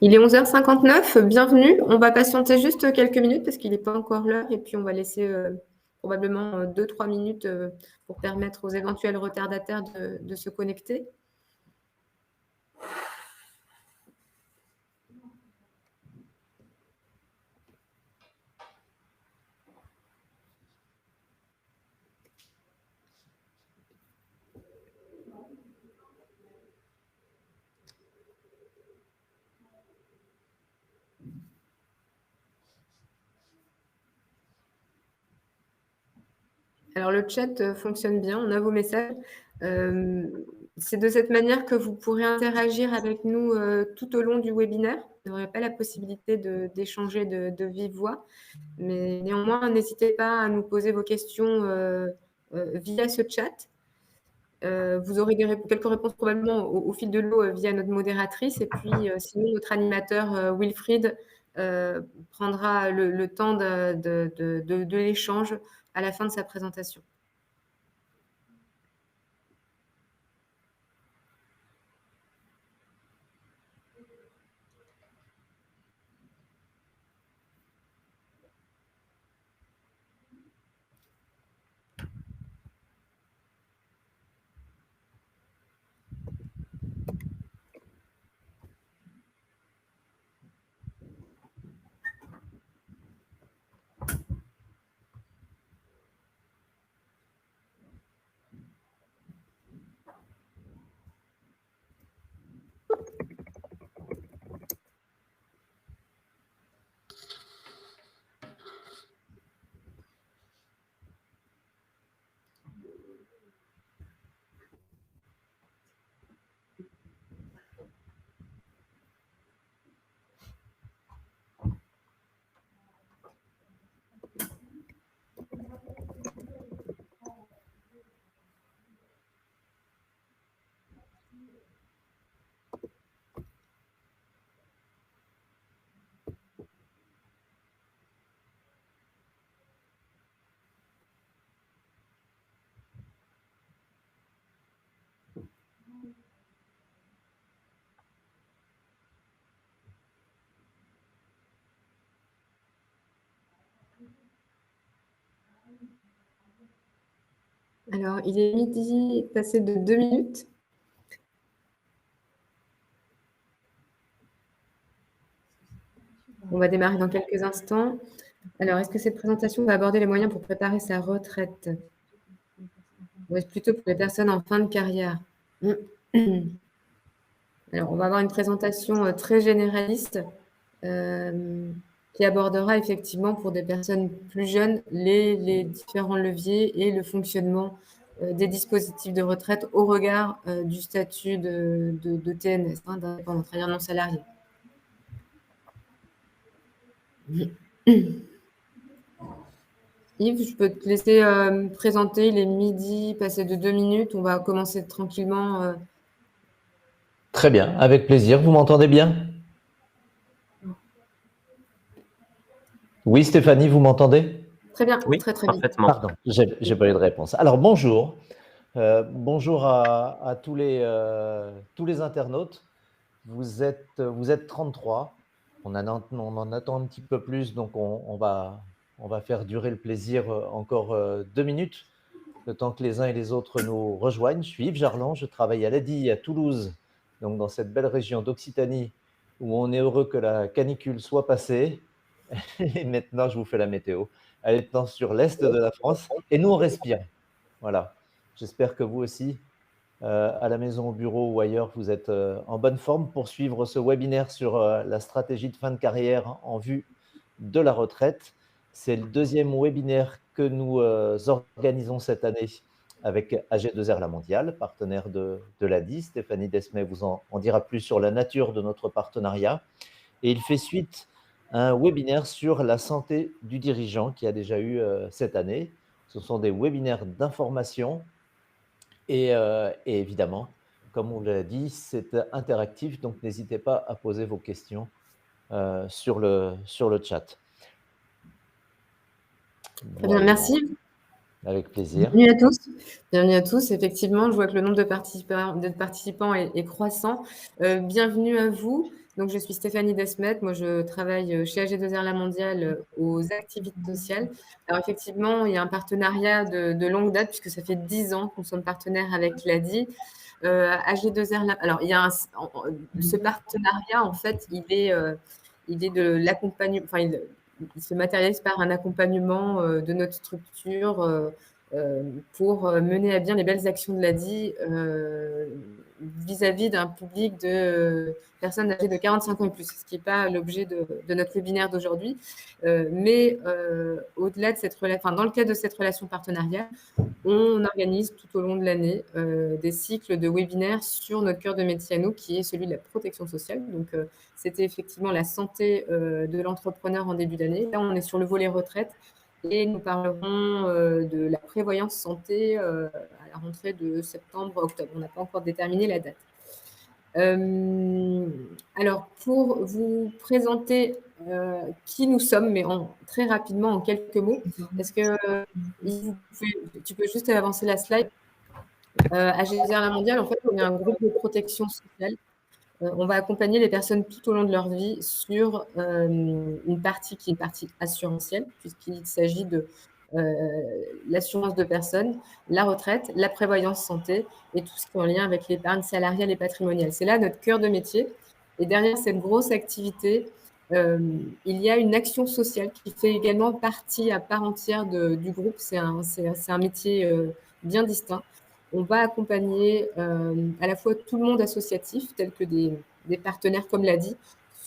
Il est 11h59, bienvenue. On va patienter juste quelques minutes parce qu'il n'est pas encore l'heure et puis on va laisser probablement 2-3 minutes pour permettre aux éventuels retardataires de se connecter. Alors, le chat fonctionne bien, on a vos messages. C'est de cette manière que vous pourrez interagir avec nous tout au long du webinaire. Vous n'aurez pas la possibilité d'échanger de vive voix, mais néanmoins, n'hésitez pas à nous poser vos questions via ce chat. Vous aurez quelques réponses probablement au fil de l'eau via notre modératrice. Et puis, sinon, notre animateur Wilfried prendra le temps de l'échange à la fin de sa présentation. Alors, il est midi passé de 2 minutes. On va démarrer dans quelques instants. Alors, est-ce que cette présentation va aborder les moyens pour préparer sa retraite? Ou est-ce plutôt pour les personnes en fin de carrière? Alors, on va avoir une présentation très généraliste qui abordera effectivement pour des personnes plus jeunes les différents leviers et le fonctionnement des dispositifs de retraite au regard du statut de TNS, d'indépendant, travailleur non salarié. Yves, je peux te laisser présenter. Il est midi, passé de 2 minutes. On va commencer tranquillement. Très bien, avec plaisir. Vous m'entendez bien? Oui, Stéphanie, vous m'entendez? Très bien, oui, très bien. Parfaitement. Pardon, j'ai pas eu de réponse. Alors, bonjour. Bonjour à tous les internautes. Vous êtes 33. On en attend un petit peu plus, donc on va faire durer le plaisir encore 2 minutes, le temps que les uns et les autres nous rejoignent. Je suis Yves Jarlan, je travaille à l'ADI à Toulouse, donc dans cette belle région d'Occitanie, où on est heureux que la canicule soit passée. Et maintenant, je vous fais la météo. Elle est sur l'est de la France, et nous, on respire. Voilà. J'espère que vous aussi, à la maison, au bureau ou ailleurs, vous êtes en bonne forme pour suivre ce webinaire sur la stratégie de fin de carrière en vue de la retraite. C'est le deuxième webinaire que nous organisons cette année avec AG2R La Mondiale, partenaire de l'ADI. Stéphanie Desmet vous en dira plus sur la nature de notre partenariat. Et il fait suite à un webinaire sur la santé du dirigeant qui a déjà eu cette année. Ce sont des webinaires d'information et évidemment, comme on l'a dit, c'est interactif, donc n'hésitez pas à poser vos questions sur le chat. Très bien, merci. Avec plaisir. Bienvenue à tous. Bienvenue à tous. Effectivement, je vois que le nombre de participants est croissant. Bienvenue à vous. Donc, je suis Stéphanie Desmet. Moi, je travaille chez AG2R La Mondiale aux activités sociales. Alors, effectivement, il y a un partenariat de longue date puisque ça fait 10 ans qu'on sommes partenaires avec l'ADI. AG2R, alors, il y a ce partenariat, en fait, il est de l'accompagnement, enfin, il se matérialise par un accompagnement de notre structure pour mener à bien les belles actions de l'ADI vis-à-vis d'un public de personnes âgées de 45 ans et plus, ce qui n'est pas l'objet de notre webinaire d'aujourd'hui. Mais au-delà de cette relation, dans le cadre de cette relation partenariale, on organise tout au long de l'année des cycles de webinaires sur notre cœur de métier à nous, qui est celui de la protection sociale. Donc, c'était effectivement la santé de l'entrepreneur en début d'année. Là, on est sur le volet retraite et nous parlerons de la prévoyance santé à la rentrée de septembre-octobre. On n'a pas encore déterminé la date. Alors, pour vous présenter qui nous sommes, mais très rapidement, en quelques mots, est-ce que tu peux juste avancer la slide. AG2R La Mondiale, en fait, on est un groupe de protection sociale. On va accompagner les personnes tout au long de leur vie sur une partie qui est une partie assurantielle, puisqu'il s'agit de l'assurance de personnes, la retraite, la prévoyance santé et tout ce qui est en lien avec l'épargne salariale et patrimoniale. C'est là notre cœur de métier. Et derrière cette grosse activité, il y a une action sociale qui fait également partie à part entière du groupe. C'est un métier bien distinct. On va accompagner à la fois tout le monde associatif, tel que des partenaires comme l'ADI,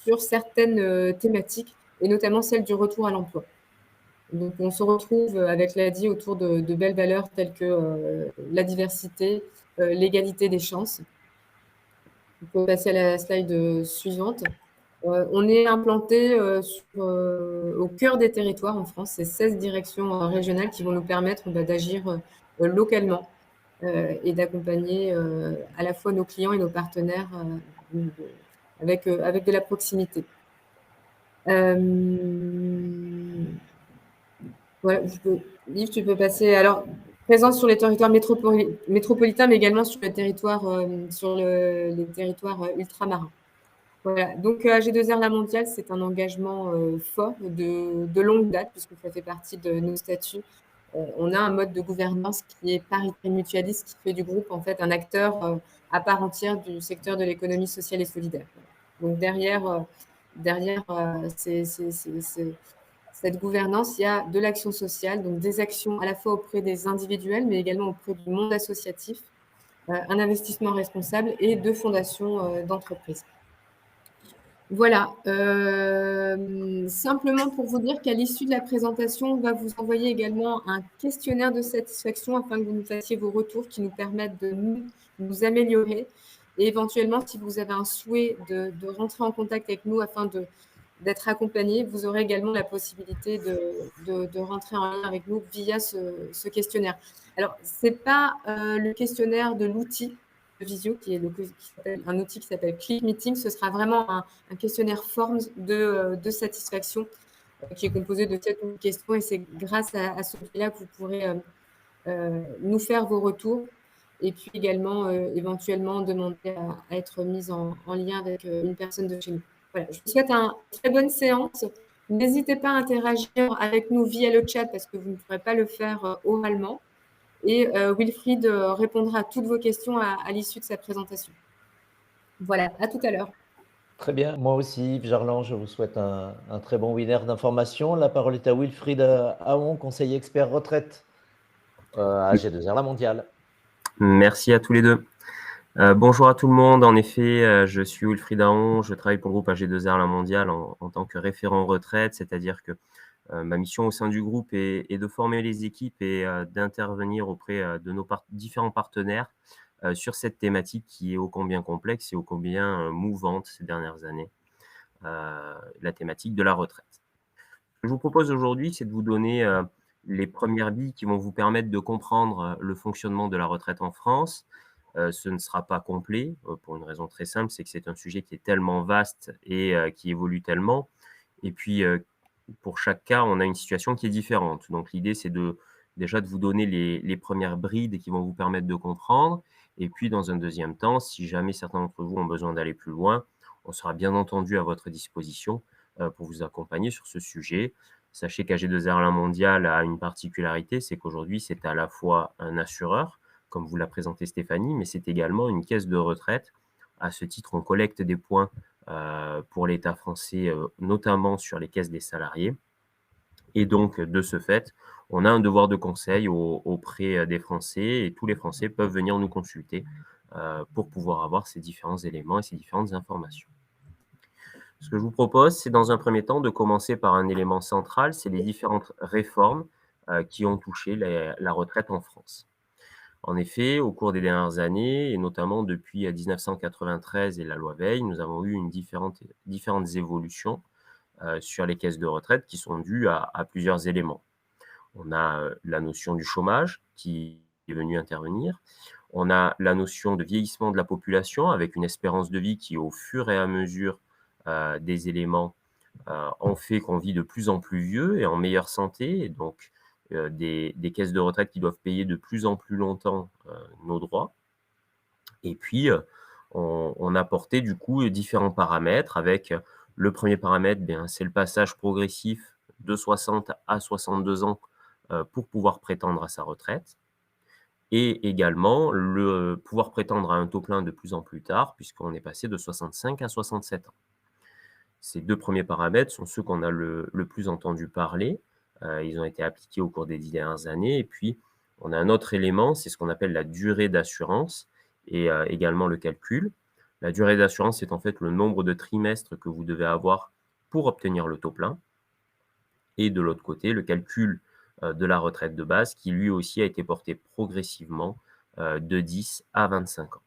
sur certaines thématiques, et notamment celle du retour à l'emploi. Donc, on se retrouve avec l'ADI autour de belles valeurs telles que la diversité, l'égalité des chances. On peut passer à la slide suivante. On est implanté au cœur des territoires en France. C'est 16 directions régionales qui vont nous permettre d'agir localement et d'accompagner à la fois nos clients et nos partenaires avec de la proximité. Voilà, Yves, tu peux passer. Alors, présence sur les territoires métropolitains, mais également sur les territoires ultramarins. Voilà. Donc, AG2R La Mondiale, c'est un engagement fort de longue date, puisque ça fait partie de nos statuts. On a un mode de gouvernance qui est paritaire mutualiste, qui fait du groupe en fait un acteur à part entière du secteur de l'économie sociale et solidaire. Donc, derrière cette gouvernance, il y a de l'action sociale, donc des actions à la fois auprès des individuels, mais également auprès du monde associatif, un investissement responsable et de fondations d'entreprises. Voilà. Simplement pour vous dire qu'à l'issue de la présentation, on va vous envoyer également un questionnaire de satisfaction afin que vous nous fassiez vos retours qui nous permettent de nous améliorer. Et éventuellement, si vous avez un souhait de rentrer en contact avec nous afin d'être accompagné, vous aurez également la possibilité de rentrer en lien avec nous via ce questionnaire. Alors, ce n'est pas le questionnaire de l'outil de Visio, qui est un outil qui s'appelle Click Meeting. Ce sera vraiment un questionnaire Forms de satisfaction qui est composé de 7 questions, et c'est grâce à celui-là que vous pourrez nous faire vos retours et puis également éventuellement demander à être mise en lien avec une personne de chez nous. Voilà, je vous souhaite une très bonne séance. N'hésitez pas à interagir avec nous via le chat parce que vous ne pourrez pas le faire oralement. Et Wilfried répondra à toutes vos questions à l'issue de sa présentation. Voilà, à tout à l'heure. Très bien, moi aussi, Yves Jarlan, je vous souhaite un très bon webinaire d'information. La parole est à Wilfried Aon, conseiller expert retraite à AG2R La Mondiale. Merci à tous les deux. Bonjour à tout le monde. En effet, je suis Wilfried Aon, je travaille pour le groupe AG2R La Mondiale en tant que référent retraite, c'est-à-dire que ma mission au sein du groupe est de former les équipes et d'intervenir auprès de nos différents partenaires sur cette thématique qui est ô combien complexe et ô combien mouvante ces dernières années, la thématique de la retraite. Ce que je vous propose aujourd'hui, c'est de vous donner les premières billes qui vont vous permettre de comprendre le fonctionnement de la retraite en France. Ce ne sera pas complet, pour une raison très simple, c'est que c'est un sujet qui est tellement vaste et qui évolue tellement. Et puis, pour chaque cas, on a une situation qui est différente. Donc, l'idée, c'est de déjà de vous donner les premières brides qui vont vous permettre de comprendre. Et puis, dans un deuxième temps, si jamais certains d'entre vous ont besoin d'aller plus loin, on sera bien entendu à votre disposition pour vous accompagner sur ce sujet. Sachez qu'AG2R La Mondiale a une particularité, c'est qu'aujourd'hui, c'est à la fois un assureur, comme vous l'a présenté Stéphanie, mais c'est également une caisse de retraite. À ce titre, on collecte des points pour l'État français, notamment sur les caisses des salariés. Et donc, de ce fait, on a un devoir de conseil auprès des Français et tous les Français peuvent venir nous consulter pour pouvoir avoir ces différents éléments et ces différentes informations. Ce que je vous propose, c'est dans un premier temps de commencer par un élément central, c'est les différentes réformes qui ont touché la retraite en France. En effet, au cours des dernières années, et notamment depuis 1993 et la loi Veil, nous avons eu différentes évolutions sur les caisses de retraite qui sont dues à plusieurs éléments. On a la notion du chômage qui est venue intervenir. On a la notion de vieillissement de la population avec une espérance de vie qui, au fur et à mesure des éléments, ont fait qu'on vit de plus en plus vieux et en meilleure santé. Et donc, des caisses de retraite qui doivent payer de plus en plus longtemps nos droits. Et puis, on a porté du coup différents paramètres avec le premier paramètre, c'est le passage progressif de 60 à 62 ans pour pouvoir prétendre à sa retraite. Et également, le pouvoir prétendre à un taux plein de plus en plus tard, puisqu'on est passé de 65 à 67 ans. Ces deux premiers paramètres sont ceux qu'on a le plus entendu parler. Ils ont été appliqués au cours des 10 dernières années. Et puis, on a un autre élément, c'est ce qu'on appelle la durée d'assurance et également le calcul. La durée d'assurance, c'est en fait le nombre de trimestres que vous devez avoir pour obtenir le taux plein. Et de l'autre côté, le calcul de la retraite de base, qui lui aussi a été porté progressivement de 10 à 25 ans.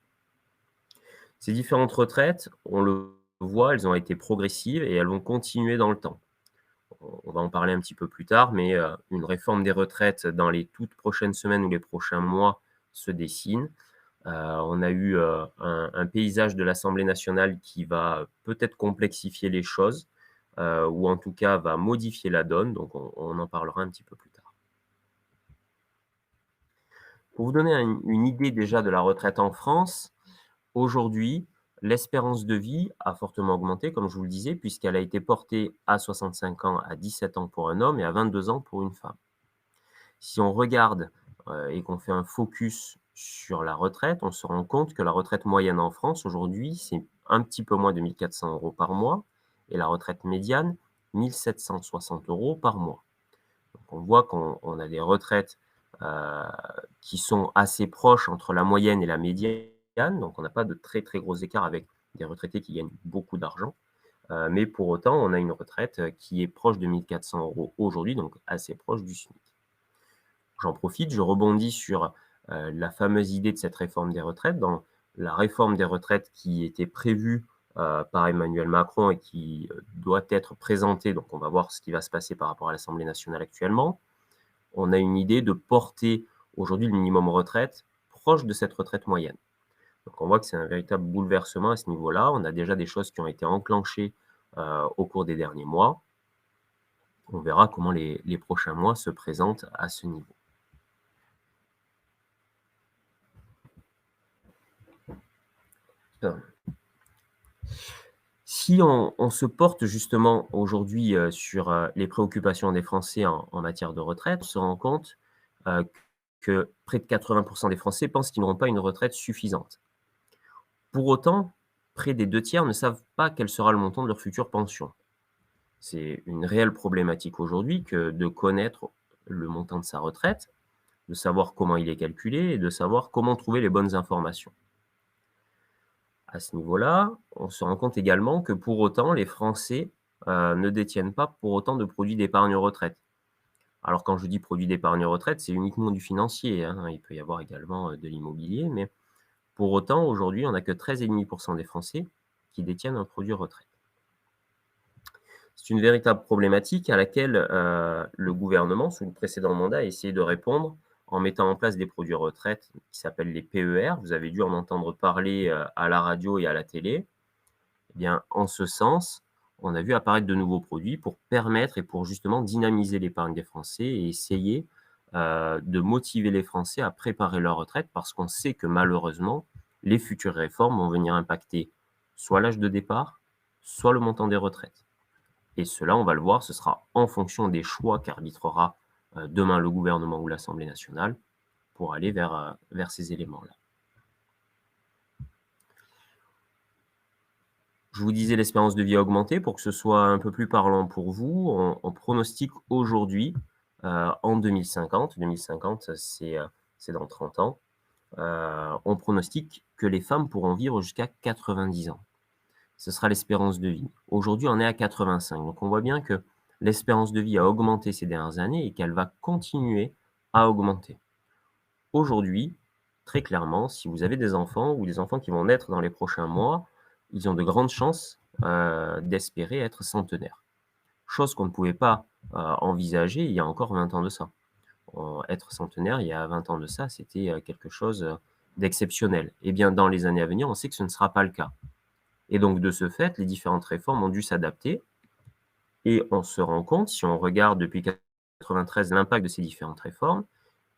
Ces différentes retraites, on le voit, elles ont été progressives et elles vont continuer dans le temps. On va en parler un petit peu plus tard, mais une réforme des retraites dans les toutes prochaines semaines ou les prochains mois se dessine. On a eu un paysage de l'Assemblée nationale qui va peut-être complexifier les choses, ou en tout cas va modifier la donne, donc on en parlera un petit peu plus tard. Pour vous donner une idée déjà de la retraite en France, aujourd'hui, l'espérance de vie a fortement augmenté, comme je vous le disais, puisqu'elle a été portée à 65 ans, à 17 ans pour un homme et à 22 ans pour une femme. Si on regarde et qu'on fait un focus sur la retraite, on se rend compte que la retraite moyenne en France aujourd'hui, c'est un petit peu moins de 1 400 € par mois et la retraite médiane, 1 760 € par mois. Donc on voit qu'on a des retraites qui sont assez proches entre la moyenne et la médiane. Donc, on n'a pas de très, très gros écart avec des retraités qui gagnent beaucoup d'argent. Mais pour autant, on a une retraite qui est proche de 1 400 € aujourd'hui, donc assez proche du SMIC. J'en profite, je rebondis sur la fameuse idée de cette réforme des retraites. Dans la réforme des retraites qui était prévue par Emmanuel Macron et qui doit être présentée, donc on va voir ce qui va se passer par rapport à l'Assemblée nationale actuellement, on a une idée de porter aujourd'hui le minimum retraite proche de cette retraite moyenne. Donc on voit que c'est un véritable bouleversement à ce niveau-là. On a déjà des choses qui ont été enclenchées au cours des derniers mois. On verra comment les prochains mois se présentent à ce niveau. Si on se porte justement aujourd'hui sur les préoccupations des Français en matière de retraite, on se rend compte que près de 80% des Français pensent qu'ils n'auront pas une retraite suffisante. Pour autant, près des 2 tiers ne savent pas quel sera le montant de leur future pension. C'est une réelle problématique aujourd'hui que de connaître le montant de sa retraite, de savoir comment il est calculé et de savoir comment trouver les bonnes informations. À ce niveau-là, on se rend compte également que pour autant, les Français ne détiennent pas pour autant de produits d'épargne retraite. Alors quand je dis produits d'épargne retraite, c'est uniquement du financier, hein. Il peut y avoir également de l'immobilier, mais pour autant, aujourd'hui, on n'a que 13,5% des Français qui détiennent un produit retraite. C'est une véritable problématique à laquelle le gouvernement, sous le précédent mandat, a essayé de répondre en mettant en place des produits retraite qui s'appellent les PER. Vous avez dû en entendre parler à la radio et à la télé. Eh bien, en ce sens, on a vu apparaître de nouveaux produits pour permettre et pour justement dynamiser l'épargne des Français et essayer de motiver les Français à préparer leur retraite parce qu'on sait que malheureusement, les futures réformes vont venir impacter soit l'âge de départ, soit le montant des retraites. Et cela, on va le voir, ce sera en fonction des choix qu'arbitrera demain le gouvernement ou l'Assemblée nationale pour aller vers ces éléments-là. Je vous disais l'espérance de vie a augmenté. Pour que ce soit un peu plus parlant pour vous, on pronostique aujourd'hui, en 2050, 2050 c'est dans 30 ans, on pronostique que les femmes pourront vivre jusqu'à 90 ans. Ce sera l'espérance de vie. Aujourd'hui, on est à 85. Donc, on voit bien que l'espérance de vie a augmenté ces dernières années et qu'elle va continuer à augmenter. Aujourd'hui, très clairement, si vous avez des enfants ou des enfants qui vont naître dans les prochains mois, ils ont de grandes chances d'espérer être centenaires. Chose qu'on ne pouvait pas envisager il y a encore 20 ans de ça. Être centenaire, il y a 20 ans de ça, c'était quelque chose d'exceptionnel. Eh bien, dans les années à venir, on sait que ce ne sera pas le cas. Et donc, de ce fait, les différentes réformes ont dû s'adapter. Et on se rend compte, si on regarde depuis 1993 l'impact de ces différentes réformes,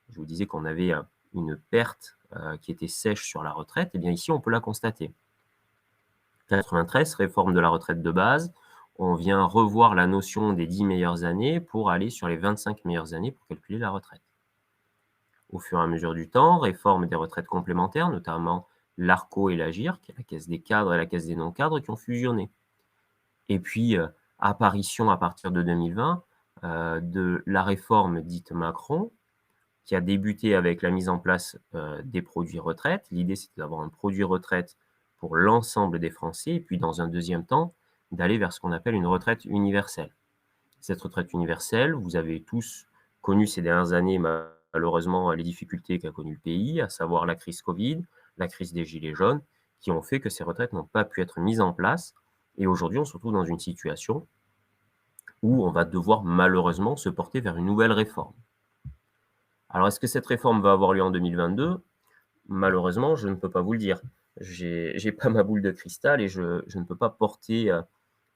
je vous disais qu'on avait une perte qui était sèche sur la retraite, et bien ici, on peut la constater. 93, réforme de la retraite de base, on vient revoir la notion des 10 meilleures années pour aller sur les 25 meilleures années pour calculer la retraite. Au fur et à mesure du temps, réforme des retraites complémentaires, notamment l'ARCO et l'AGIR, qui est la caisse des cadres et la caisse des non-cadres, qui ont fusionné. Et puis, apparition à partir de 2020 de la réforme dite Macron, qui a débuté avec la mise en place des produits retraite. L'idée, c'était d'avoir un produit retraite pour l'ensemble des Français, et puis dans un deuxième temps, d'aller vers ce qu'on appelle une retraite universelle. Cette retraite universelle, vous avez tous connu ces dernières années, malheureusement, les difficultés qu'a connues le pays, à savoir la crise Covid, la crise des gilets jaunes, qui ont fait que ces retraites n'ont pas pu être mises en place. Et aujourd'hui, on se retrouve dans une situation où on va devoir malheureusement se porter vers une nouvelle réforme. Alors, est-ce que cette réforme va avoir lieu en 2022? Malheureusement, je ne peux pas vous le dire. J'ai pas ma boule de cristal et je ne peux pas porter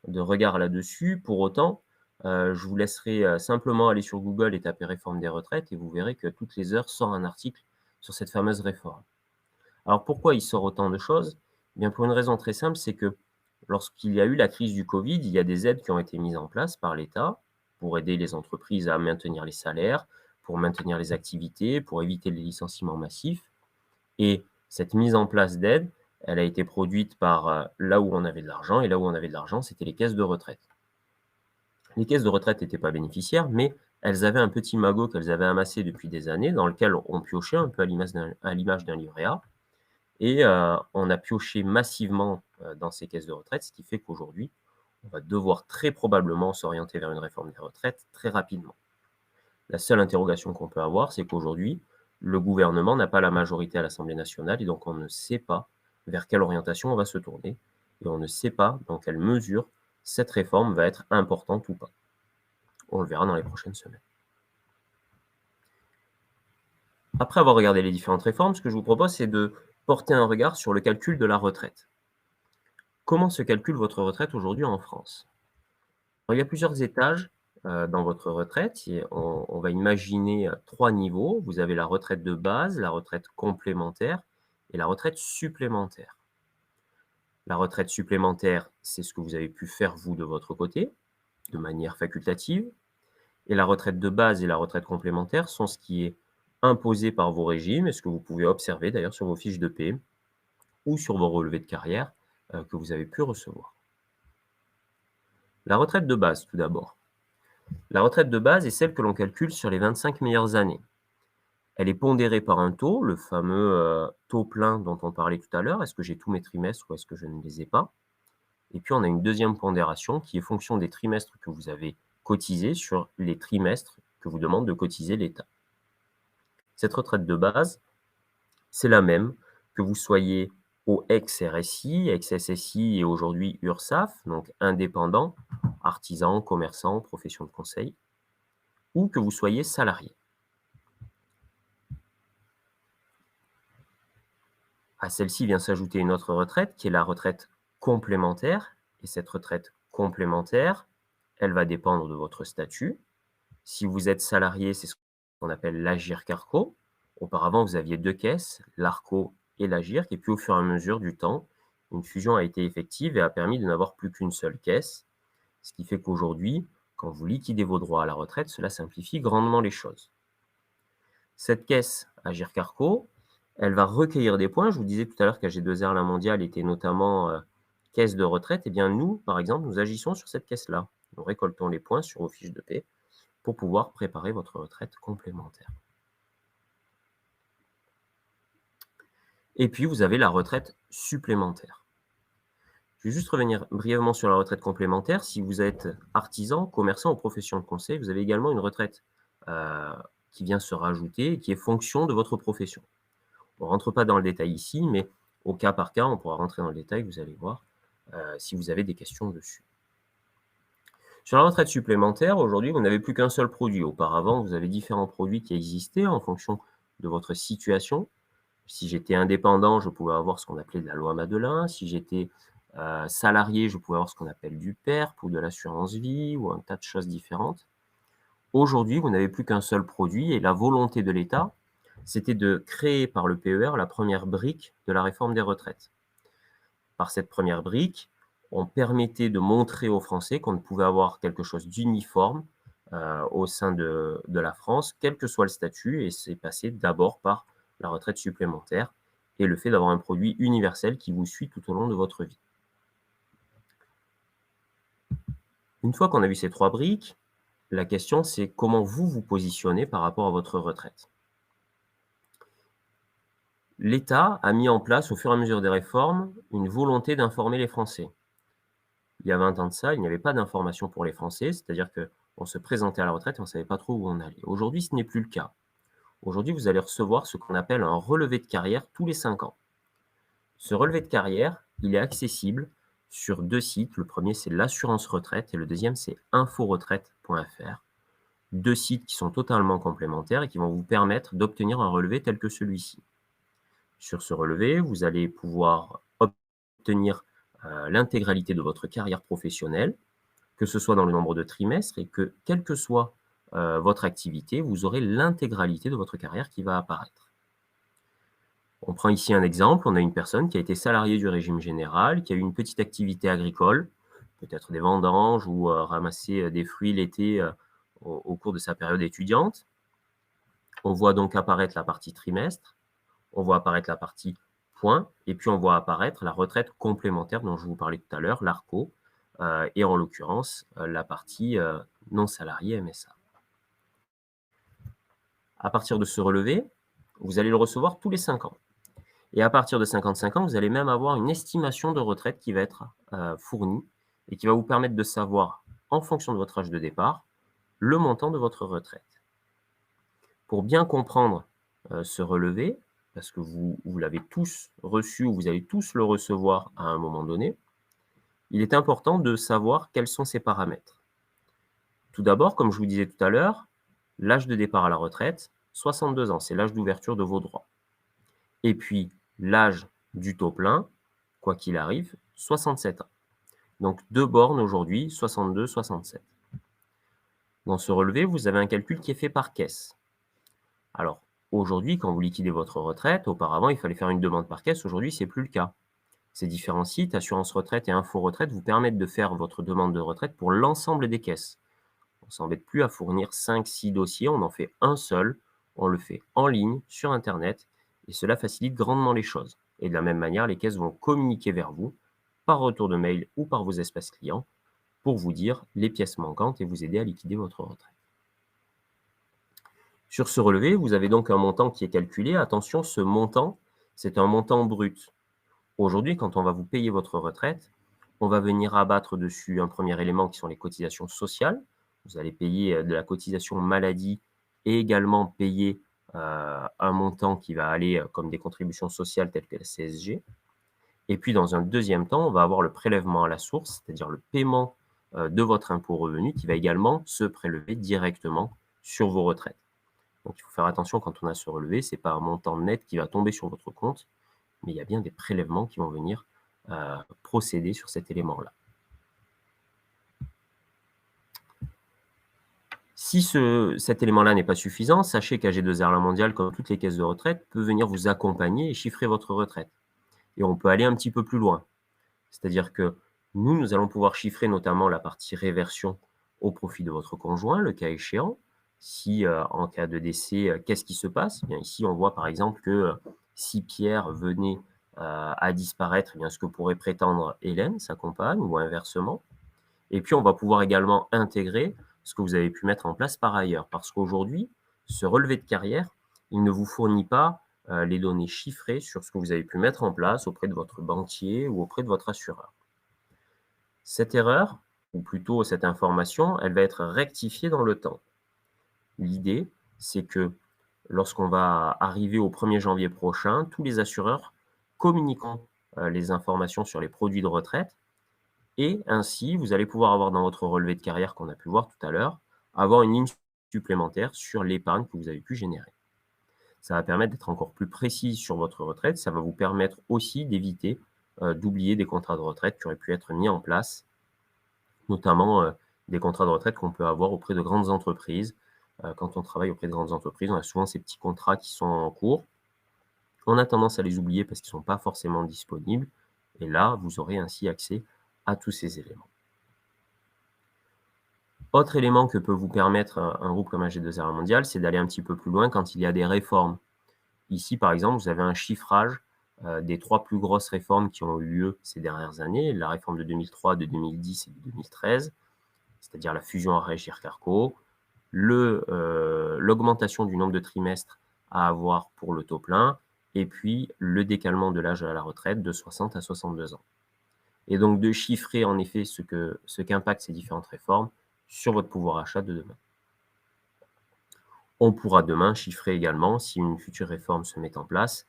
de regard là-dessus. Pour autant, je vous laisserai simplement aller sur Google et taper réforme des retraites et vous verrez que toutes les heures sort un article sur cette fameuse réforme. Alors, pourquoi il sort autant de choses? Eh bien, pour une raison très simple, c'est que lorsqu'il y a eu la crise du Covid, il y a des aides qui ont été mises en place par l'État pour aider les entreprises à maintenir les salaires, pour maintenir les activités, pour éviter les licenciements massifs. Et cette mise en place d'aides, elle a été produite par là où on avait de l'argent, et là où on avait de l'argent, c'était les caisses de retraite. Les caisses de retraite n'étaient pas bénéficiaires, mais elles avaient un petit magot qu'elles avaient amassé depuis des années, dans lequel on piochait un peu à l'image d'un livret A. Et on a pioché massivement dans ces caisses de retraite, ce qui fait qu'aujourd'hui, on va devoir très probablement s'orienter vers une réforme des retraites très rapidement. La seule interrogation qu'on peut avoir, c'est qu'aujourd'hui, le gouvernement n'a pas la majorité à l'Assemblée nationale et donc on ne sait pas vers quelle orientation on va se tourner et on ne sait pas dans quelle mesure cette réforme va être importante ou pas. On le verra dans les prochaines semaines. Après avoir regardé les différentes réformes, ce que je vous propose, c'est de porter un regard sur le calcul de la retraite. Comment se calcule votre retraite aujourd'hui en France? Alors, il y a plusieurs étages dans votre retraite. On va imaginer 3 niveaux. Vous avez la retraite de base, la retraite complémentaire et la retraite supplémentaire. La retraite supplémentaire, c'est ce que vous avez pu faire vous de votre côté, de manière facultative. Et la retraite de base et la retraite complémentaire sont ce qui est imposé par vos régimes et ce que vous pouvez observer d'ailleurs sur vos fiches de paie ou sur vos relevés de carrière que vous avez pu recevoir. La retraite de base, tout d'abord. La retraite de base est celle que l'on calcule sur les 25 meilleures années. Elle est pondérée par un taux, le fameux taux plein dont on parlait tout à l'heure. Est-ce que j'ai tous mes trimestres ou est-ce que je ne les ai pas? Et puis, on a une deuxième pondération qui est fonction des trimestres que vous avez cotisés sur les trimestres que vous demande de cotiser l'État. Cette retraite de base, c'est la même que vous soyez au ex-RSI, ex-SSI et aujourd'hui URSSAF, donc indépendant, artisan, commerçant, profession de conseil, ou que vous soyez salarié. À celle-ci vient s'ajouter une autre retraite qui est la retraite complémentaire. Et cette retraite complémentaire, elle va dépendre de votre statut. Si vous êtes salarié, c'est ce qu'on appelle l'Agirc-Arrco. Auparavant, vous aviez 2 caisses, l'Arrco et l'Agirc, et puis au fur et à mesure du temps, une fusion a été effective et a permis de n'avoir plus qu'une seule caisse, ce qui fait qu'aujourd'hui, quand vous liquidez vos droits à la retraite, cela simplifie grandement les choses. Cette caisse Agirc-Arrco, elle va recueillir des points. Je vous disais tout à l'heure qu'AG2R La Mondiale était notamment caisse de retraite. Eh bien, nous, par exemple, nous agissons sur cette caisse-là. Nous récoltons les points sur vos fiches de paie pour pouvoir préparer votre retraite complémentaire. Et puis, vous avez la retraite supplémentaire. Je vais juste revenir brièvement sur la retraite complémentaire. Si vous êtes artisan, commerçant ou profession de conseil, vous avez également une retraite qui vient se rajouter et qui est fonction de votre profession. On ne rentre pas dans le détail ici, mais au cas par cas, on pourra rentrer dans le détail, vous allez voir, si vous avez des questions dessus. Sur la retraite supplémentaire, aujourd'hui, vous n'avez plus qu'un seul produit. Auparavant, vous avez différents produits qui existaient en fonction de votre situation. Si j'étais indépendant, je pouvais avoir ce qu'on appelait de la loi Madelin. Si j'étais salarié, je pouvais avoir ce qu'on appelle du PERP ou de l'assurance vie ou un tas de choses différentes. Aujourd'hui, vous n'avez plus qu'un seul produit et la volonté de l'État, c'était de créer par le PER la première brique de la réforme des retraites. Par cette première brique, on permettait de montrer aux Français qu'on pouvait avoir quelque chose d'uniforme au sein de la France, quel que soit le statut, et c'est passé d'abord par la retraite supplémentaire et le fait d'avoir un produit universel qui vous suit tout au long de votre vie. Une fois qu'on a vu ces 3 briques, la question c'est comment vous vous positionnez par rapport à votre retraite. L'État a mis en place, au fur et à mesure des réformes, une volonté d'informer les Français. Il y a 20 ans de ça, il n'y avait pas d'information pour les Français, c'est-à-dire qu'on se présentait à la retraite et on ne savait pas trop où on allait. Aujourd'hui, ce n'est plus le cas. Aujourd'hui, vous allez recevoir ce qu'on appelle un relevé de carrière tous les 5 ans. Ce relevé de carrière, il est accessible sur 2 sites. Le premier, c'est l'assurance retraite et le deuxième, c'est inforetraite.fr. 2 sites qui sont totalement complémentaires et qui vont vous permettre d'obtenir un relevé tel que celui-ci. Sur ce relevé, vous allez pouvoir obtenir l'intégralité de votre carrière professionnelle, que ce soit dans le nombre de trimestres et que, quelle que soit votre activité, vous aurez l'intégralité de votre carrière qui va apparaître. On prend ici un exemple, on a une personne qui a été salariée du régime général, qui a eu une petite activité agricole, peut-être des vendanges ou ramasser des fruits l'été au cours de sa période étudiante. On voit donc apparaître la partie trimestre, on voit apparaître la partie points, et puis on voit apparaître la retraite complémentaire dont je vous parlais tout à l'heure, l'ARCO, et en l'occurrence la partie non salariée MSA. À partir de ce relevé, vous allez le recevoir tous les 5 ans. Et à partir de 55 ans, vous allez même avoir une estimation de retraite qui va être fournie et qui va vous permettre de savoir, en fonction de votre âge de départ, le montant de votre retraite. Pour bien comprendre ce relevé, parce que vous l'avez tous reçu ou vous allez tous le recevoir à un moment donné, il est important de savoir quels sont ces paramètres. Tout d'abord, comme je vous disais tout à l'heure, l'âge de départ à la retraite, 62 ans, c'est l'âge d'ouverture de vos droits. Et puis, l'âge du taux plein, quoi qu'il arrive, 67 ans. Donc, 2 bornes aujourd'hui, 62, 67. Dans ce relevé, vous avez un calcul qui est fait par caisse. Alors, aujourd'hui, quand vous liquidez votre retraite, auparavant, il fallait faire une demande par caisse. Aujourd'hui, ce n'est plus le cas. Ces différents sites, Assurance Retraite et Info Retraite, vous permettent de faire votre demande de retraite pour l'ensemble des caisses. On ne s'embête plus à fournir 5-6 dossiers, on en fait un seul, on le fait en ligne, sur Internet, et cela facilite grandement les choses. Et de la même manière, les caisses vont communiquer vers vous, par retour de mail ou par vos espaces clients, pour vous dire les pièces manquantes et vous aider à liquider votre retraite. Sur ce relevé, vous avez donc un montant qui est calculé. Attention, ce montant, c'est un montant brut. Aujourd'hui, quand on va vous payer votre retraite, on va venir abattre dessus un premier élément qui sont les cotisations sociales. Vous allez payer de la cotisation maladie et également payer un montant qui va aller comme des contributions sociales telles que la CSG. Et puis, dans un deuxième temps, on va avoir le prélèvement à la source, c'est-à-dire le paiement de votre impôt revenu qui va également se prélever directement sur vos retraites. Donc, il faut faire attention quand on a ce relevé, ce n'est pas un montant net qui va tomber sur votre compte, mais il y a bien des prélèvements qui vont venir procéder sur cet élément-là. Si cet élément-là n'est pas suffisant, sachez qu'AG2R La Mondiale, comme toutes les caisses de retraite, peut venir vous accompagner et chiffrer votre retraite. Et on peut aller un petit peu plus loin. C'est-à-dire que nous allons pouvoir chiffrer notamment la partie réversion au profit de votre conjoint, le cas échéant. Si en cas de décès, qu'est-ce qui se passe? Bien, ici, on voit par exemple que si Pierre venait à disparaître, eh bien, ce que pourrait prétendre Hélène, sa compagne, ou inversement. Et puis, on va pouvoir également intégrer ce que vous avez pu mettre en place par ailleurs. Parce qu'aujourd'hui, ce relevé de carrière, il ne vous fournit pas les données chiffrées sur ce que vous avez pu mettre en place auprès de votre banquier ou auprès de votre assureur. Cette erreur, ou plutôt cette information, elle va être rectifiée dans le temps. L'idée, c'est que lorsqu'on va arriver au 1er janvier prochain, tous les assureurs communiqueront les informations sur les produits de retraite. Et ainsi, vous allez pouvoir avoir dans votre relevé de carrière qu'on a pu voir tout à l'heure, avoir une ligne supplémentaire sur l'épargne que vous avez pu générer. Ça va permettre d'être encore plus précis sur votre retraite. Ça va vous permettre aussi d'éviter d'oublier des contrats de retraite qui auraient pu être mis en place, notamment des contrats de retraite qu'on peut avoir auprès de grandes entreprises. Quand on travaille auprès de grandes entreprises, on a souvent ces petits contrats qui sont en cours. On a tendance à les oublier parce qu'ils ne sont pas forcément disponibles. Et là, vous aurez ainsi accès à tous ces éléments. Autre élément que peut vous permettre un groupe comme AG2R La Mondiale, c'est d'aller un petit peu plus loin quand il y a des réformes. Ici, par exemple, vous avez un chiffrage des 3 plus grosses réformes qui ont eu lieu ces dernières années, la réforme de 2003, de 2010 et de 2013, c'est-à-dire la fusion Arèche-Carco, l'augmentation du nombre de trimestres à avoir pour le taux plein, et puis le décalement de l'âge à la retraite de 60 à 62 ans. Et donc de chiffrer en effet ce qu'impactent ces différentes réformes sur votre pouvoir d'achat de demain. On pourra demain chiffrer également, si une future réforme se met en place,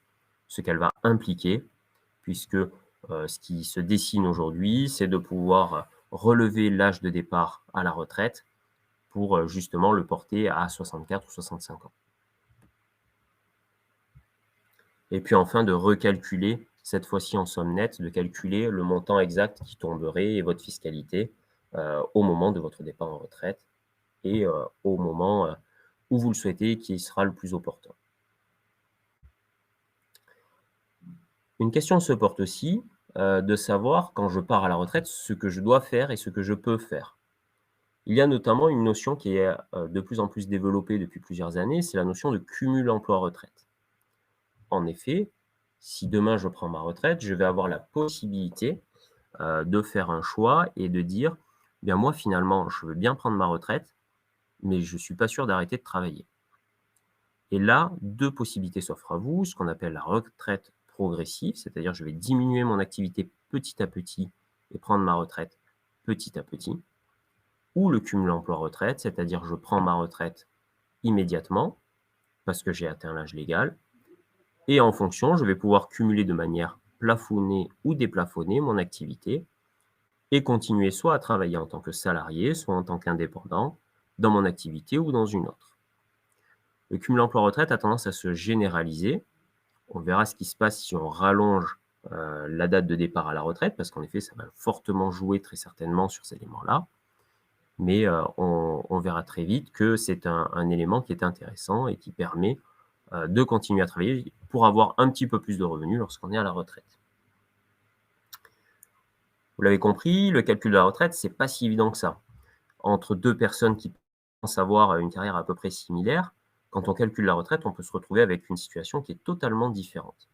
ce qu'elle va impliquer, puisque ce qui se dessine aujourd'hui, c'est de pouvoir relever l'âge de départ à la retraite pour justement le porter à 64 ou 65 ans. Et puis enfin de recalculer, cette fois-ci en somme nette, de calculer le montant exact qui tomberait et votre fiscalité au moment de votre départ en retraite et au moment où vous le souhaitez, qui sera le plus opportun. Une question se porte aussi de savoir, quand je pars à la retraite, ce que je dois faire et ce que je peux faire. Il y a notamment une notion qui est de plus en plus développée depuis plusieurs années, c'est la notion de cumul emploi-retraite. En effet, si demain je prends ma retraite, je vais avoir la possibilité de faire un choix et de dire, bien moi finalement, je veux bien prendre ma retraite, mais je ne suis pas sûr d'arrêter de travailler. Et là, 2 possibilités s'offrent à vous, ce qu'on appelle la retraite progressive, c'est-à-dire je vais diminuer mon activité petit à petit et prendre ma retraite petit à petit, ou le cumul emploi-retraite, c'est-à-dire je prends ma retraite immédiatement parce que j'ai atteint l'âge légal, et en fonction, je vais pouvoir cumuler de manière plafonnée ou déplafonnée mon activité et continuer soit à travailler en tant que salarié, soit en tant qu'indépendant, dans mon activité ou dans une autre. Le cumul emploi-retraite a tendance à se généraliser. On verra ce qui se passe si on rallonge la date de départ à la retraite, parce qu'en effet, ça va fortement jouer très certainement sur ces éléments-là. Mais on verra très vite que c'est un élément qui est intéressant et qui permet de continuer à travailler pour avoir un petit peu plus de revenus lorsqu'on est à la retraite. Vous l'avez compris, le calcul de la retraite, c'est pas si évident que ça. Entre 2 personnes qui pensent avoir une carrière à peu près similaire, quand on calcule la retraite, on peut se retrouver avec une situation qui est totalement différente.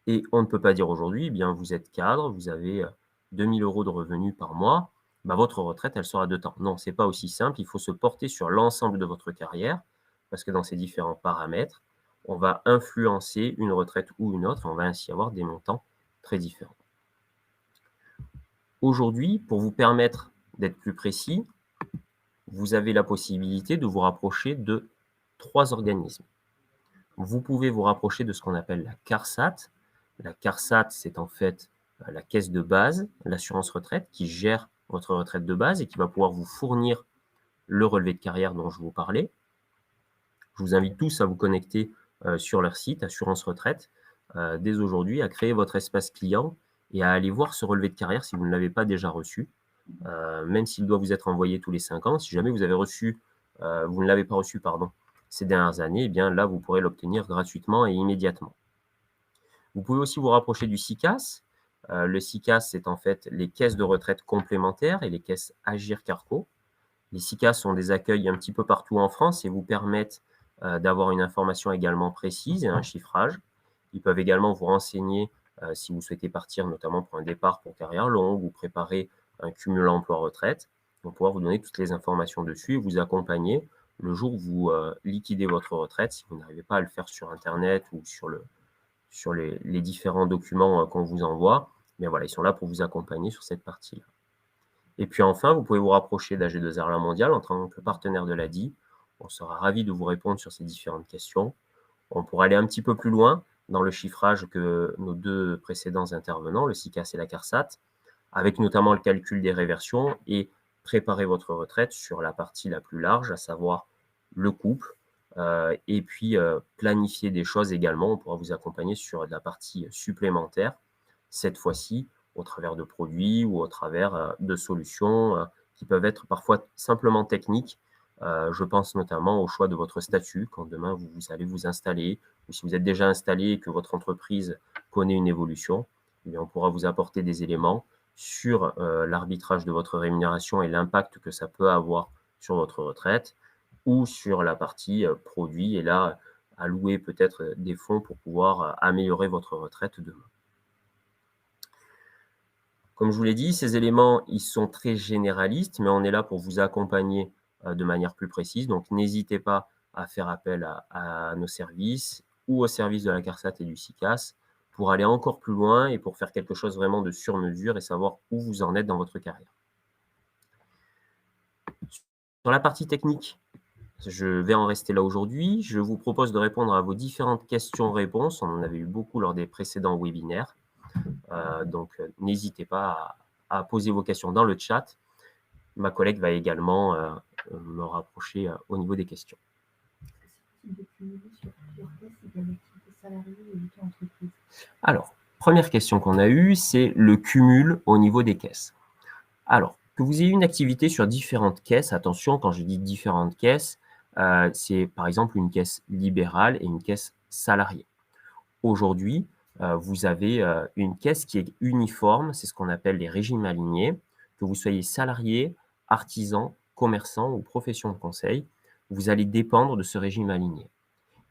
Et on ne peut pas dire aujourd'hui, eh bien vous êtes cadre, vous avez 2 000 € de revenus par mois, bah, votre retraite, elle sera de temps. Non, ce n'est pas aussi simple, il faut se porter sur l'ensemble de votre carrière, parce que dans ces différents paramètres, on va influencer une retraite ou une autre, et on va ainsi avoir des montants très différents. Aujourd'hui, pour vous permettre d'être plus précis, vous avez la possibilité de vous rapprocher de 3 organismes. Vous pouvez vous rapprocher de ce qu'on appelle la CARSAT. La CARSAT, c'est en fait la caisse de base, l'assurance retraite, qui gère votre retraite de base et qui va pouvoir vous fournir le relevé de carrière dont je vous parlais. Je vous invite tous à vous connecter sur leur site, Assurance Retraite, dès aujourd'hui, à créer votre espace client et à aller voir ce relevé de carrière si vous ne l'avez pas déjà reçu, même s'il doit vous être envoyé tous les 5 ans. Si jamais vous avez reçu vous ne l'avez pas reçu, pardon, ces dernières années, eh bien là, vous pourrez l'obtenir gratuitement et immédiatement. Vous pouvez aussi vous rapprocher du SICAS. Le SICAS, c'est en fait les caisses de retraite complémentaires et les caisses Agir Carco. Les SICAS sont des accueils un petit peu partout en France et vous permettent d'avoir une information également précise et un chiffrage. Ils peuvent également vous renseigner si vous souhaitez partir, notamment pour un départ pour carrière longue ou préparer un cumul emploi-retraite. On va pouvoir vous donner toutes les informations dessus et vous accompagner le jour où vous liquidez votre retraite, si vous n'arrivez pas à le faire sur Internet ou sur les différents documents qu'on vous envoie. Mais voilà, ils sont là pour vous accompagner sur cette partie-là. Et puis enfin, vous pouvez vous rapprocher d'AG2R La Mondiale en tant que partenaire de l'ADI. On sera ravis de vous répondre sur ces différentes questions. On pourra aller un petit peu plus loin dans le chiffrage que nos deux précédents intervenants, le SICAS et la CARSAT, avec notamment le calcul des réversions et préparer votre retraite sur la partie la plus large, à savoir le couple, et puis planifier des choses également. On pourra vous accompagner sur la partie supplémentaire, cette fois-ci au travers de produits ou au travers de solutions qui peuvent être parfois simplement techniques. Je pense notamment au choix de votre statut, quand demain vous allez vous installer, ou si vous êtes déjà installé et que votre entreprise connaît une évolution, eh bien, on pourra vous apporter des éléments sur l'arbitrage de votre rémunération et l'impact que ça peut avoir sur votre retraite, ou sur la partie produit, et là, allouer peut-être des fonds pour pouvoir améliorer votre retraite demain. Comme je vous l'ai dit, ces éléments, ils sont très généralistes, mais on est là pour vous accompagner de manière plus précise. Donc, n'hésitez pas à faire appel à nos services ou aux services de la CARSAT et du SICAS pour aller encore plus loin et pour faire quelque chose vraiment de sur mesure et savoir où vous en êtes dans votre carrière. Sur la partie technique, je vais en rester là aujourd'hui. Je vous propose de répondre à vos différentes questions-réponses. On en avait eu beaucoup lors des précédents webinaires. Donc, n'hésitez pas à poser vos questions dans le chat. Ma collègue va également me rapprocher au niveau des questions. Alors, première question qu'on a eue, c'est le cumul au niveau des caisses. Alors, que vous ayez une activité sur différentes caisses, attention, quand je dis différentes caisses, c'est par exemple une caisse libérale et une caisse salariée. Aujourd'hui, vous avez une caisse qui est uniforme, c'est ce qu'on appelle les régimes alignés, que vous soyez salarié, artisan, commerçant ou profession de conseil, vous allez dépendre de ce régime aligné.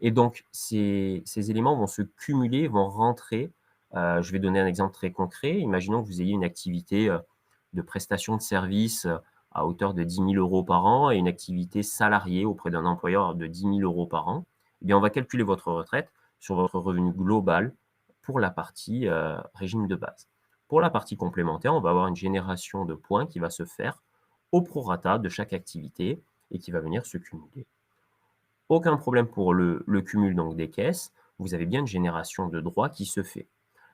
Et donc, ces éléments vont se cumuler, vont rentrer. Je vais donner un exemple très concret. Imaginons que vous ayez une activité de prestation de services à hauteur de 10 000 € par an et une activité salariée auprès d'un employeur de 10 000 € par an. Eh bien, on va calculer votre retraite sur votre revenu global pour la partie régime de base. Pour la partie complémentaire, on va avoir une génération de points qui va se faire au prorata de chaque activité et qui va venir se cumuler. Aucun problème pour le cumul donc, des caisses. Vous avez bien une génération de droits qui se fait.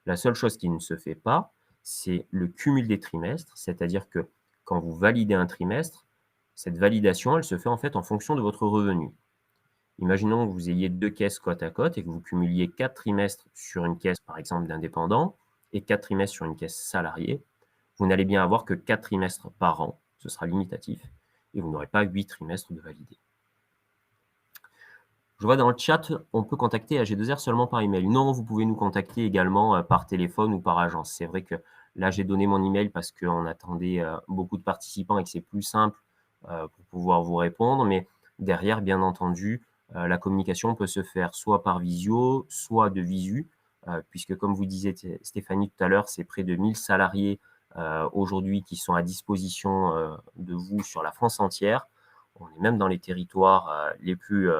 La seule chose qui ne se fait pas, c'est le cumul des trimestres, c'est-à-dire que quand vous validez un trimestre, cette validation, elle se fait en fait en fonction de votre revenu. Imaginons que vous ayez 2 caisses côte à côte et que vous cumuliez 4 trimestres sur une caisse, par exemple, d'indépendant et 4 trimestres sur une caisse salariée. Vous n'allez bien avoir que 4 trimestres par an, ce sera limitatif, et vous n'aurez pas 8 trimestres de validés. Je vois dans le chat, on peut contacter AG2R seulement par email. Non, vous pouvez nous contacter également par téléphone ou par agence. C'est vrai que là, j'ai donné mon email parce qu'on attendait beaucoup de participants et que c'est plus simple pour pouvoir vous répondre. Mais derrière, bien entendu, la communication peut se faire soit par visio, soit de visu, puisque comme vous disiez Stéphanie tout à l'heure, c'est près de 1000 salariés aujourd'hui qui sont à disposition de vous sur la France entière. On est même dans les territoires les plus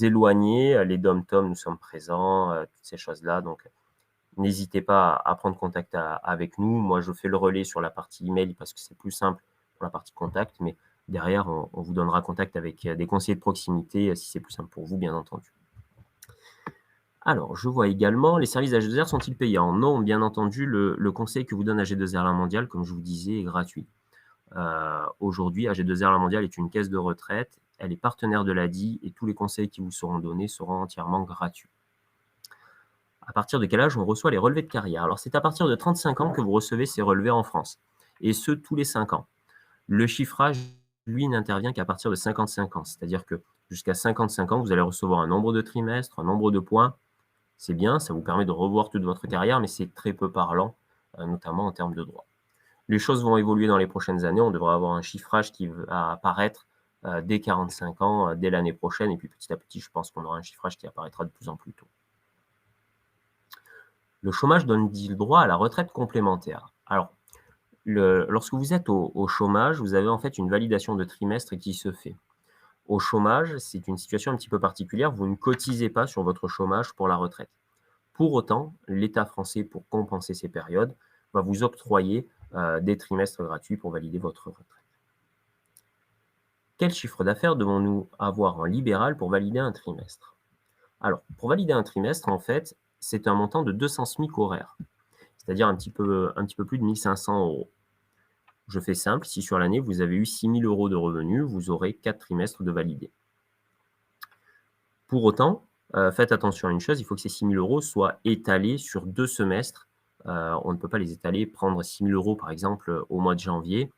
éloignés, les dom-tom, nous sommes présents, toutes ces choses-là. Donc, n'hésitez pas à prendre contact avec nous. Moi, je fais le relais sur la partie email parce que c'est plus simple pour la partie contact, mais derrière, on vous donnera contact avec des conseillers de proximité si c'est plus simple pour vous, bien entendu. Alors, je vois également, les services AG2R sont-ils payants? Non, bien entendu, le conseil que vous donne AG2R La Mondiale, comme je vous disais, est gratuit. Aujourd'hui, AG2R La Mondiale est une caisse de retraite. Elle est partenaire de l'ADI et tous les conseils qui vous seront donnés seront entièrement gratuits. À partir de quel âge on reçoit les relevés de carrière? Alors, c'est à partir de 35 ans que vous recevez ces relevés en France, et ce, tous les 5 ans. Le chiffrage lui, n'intervient qu'à partir de 55 ans. C'est-à-dire que jusqu'à 55 ans, vous allez recevoir un nombre de trimestres, un nombre de points. C'est bien, ça vous permet de revoir toute votre carrière, mais c'est très peu parlant, notamment en termes de droit. Les choses vont évoluer dans les prochaines années. On devrait avoir un chiffrage qui va apparaître dès 45 ans, dès l'année prochaine. Et puis petit à petit, je pense qu'on aura un chiffrage qui apparaîtra de plus en plus tôt. Le chômage donne-t-il droit à la retraite complémentaire? Alors, lorsque vous êtes au chômage, vous avez en fait une validation de trimestre qui se fait. Au chômage, c'est une situation un petit peu particulière. Vous ne cotisez pas sur votre chômage pour la retraite. Pour autant, l'État français, pour compenser ces périodes, va vous octroyer des trimestres gratuits pour valider votre retraite. Quel chiffre d'affaires devons-nous avoir en libéral pour valider un trimestre? Alors, pour valider un trimestre, en fait, c'est un montant de 200 SMIC horaires, c'est-à-dire un petit peu plus de 1 500 €. Je fais simple, si sur l'année, vous avez eu 6 000 € de revenus, vous aurez 4 trimestres de validés. Pour autant, faites attention à une chose, il faut que ces 6 000 € soient étalés sur 2 semestres. On ne peut pas les étaler, prendre 6 000 € par exemple au mois de janvier.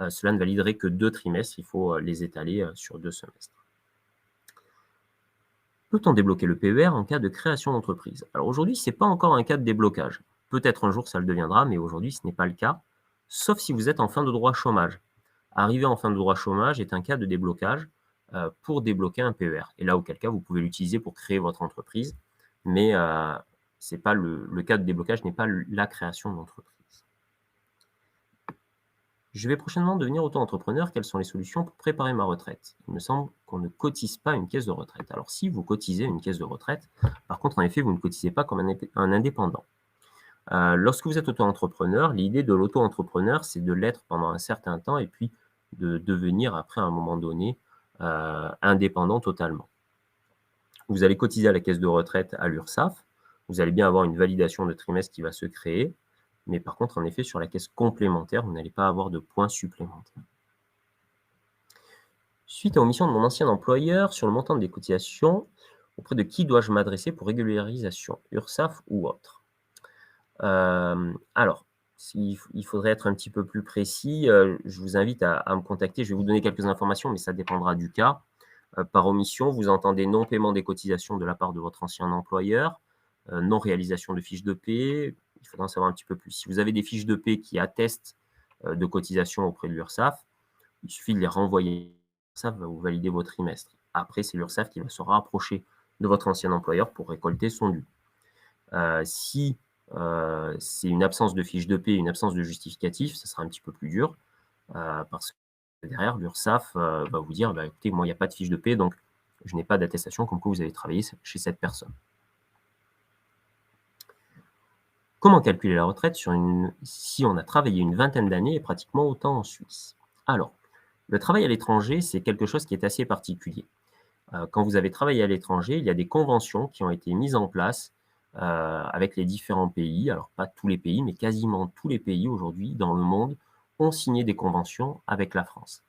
Cela ne validerait que 2 trimestres, il faut les étaler sur 2 semestres. Peut-on débloquer le PER en cas de création d'entreprise? Alors aujourd'hui, ce n'est pas encore un cas de déblocage. Peut-être un jour ça le deviendra, mais aujourd'hui ce n'est pas le cas, sauf si vous êtes en fin de droit chômage. Arriver en fin de droit chômage est un cas de déblocage pour débloquer un PER. Et là, auquel cas, vous pouvez l'utiliser pour créer votre entreprise, mais c'est pas le cas de déblocage n'est pas la création d'entreprise. Je vais prochainement devenir auto-entrepreneur. Quelles sont les solutions pour préparer ma retraite? Il me semble qu'on ne cotise pas une caisse de retraite. Alors, si vous cotisez une caisse de retraite, par contre, en effet, vous ne cotisez pas comme un indépendant. Lorsque vous êtes auto-entrepreneur, l'idée de l'auto-entrepreneur, c'est de l'être pendant un certain temps et puis de devenir, après, à un moment donné, indépendant totalement. Vous allez cotiser à la caisse de retraite à l'URSSAF. Vous allez bien avoir une validation de trimestre qui va se créer. Mais par contre, en effet, sur la caisse complémentaire, vous n'allez pas avoir de points supplémentaires. Suite à omission de mon ancien employeur sur le montant des cotisations, auprès de qui dois-je m'adresser pour régularisation, URSSAF ou autre? Alors, il faudrait être un petit peu plus précis. Je vous invite à me contacter. Je vais vous donner quelques informations, mais ça dépendra du cas. Par omission, vous entendez non-paiement des cotisations de la part de votre ancien employeur, non-réalisation de fiches de paie. Il faudra en savoir un petit peu plus. Si vous avez des fiches de paie qui attestent de cotisation auprès de l'URSSAF, il suffit de les renvoyer. L'URSSAF va vous valider vos trimestres. Après, c'est l'URSSAF qui va se rapprocher de votre ancien employeur pour récolter son dû. Si c'est une absence de fiche de paie, une absence de justificatif, ça sera un petit peu plus dur parce que derrière, l'URSSAF va vous dire écoutez, moi, il n'y a pas de fiche de paie, donc je n'ai pas d'attestation comme quoi vous avez travaillé chez cette personne. Comment calculer la retraite si on a travaillé une vingtaine d'années et pratiquement autant en Suisse? Alors, le travail à l'étranger, c'est quelque chose qui est assez particulier. Quand vous avez travaillé à l'étranger, il y a des conventions qui ont été mises en place avec les différents pays. Alors, pas tous les pays, mais quasiment tous les pays aujourd'hui dans le monde ont signé des conventions avec la France.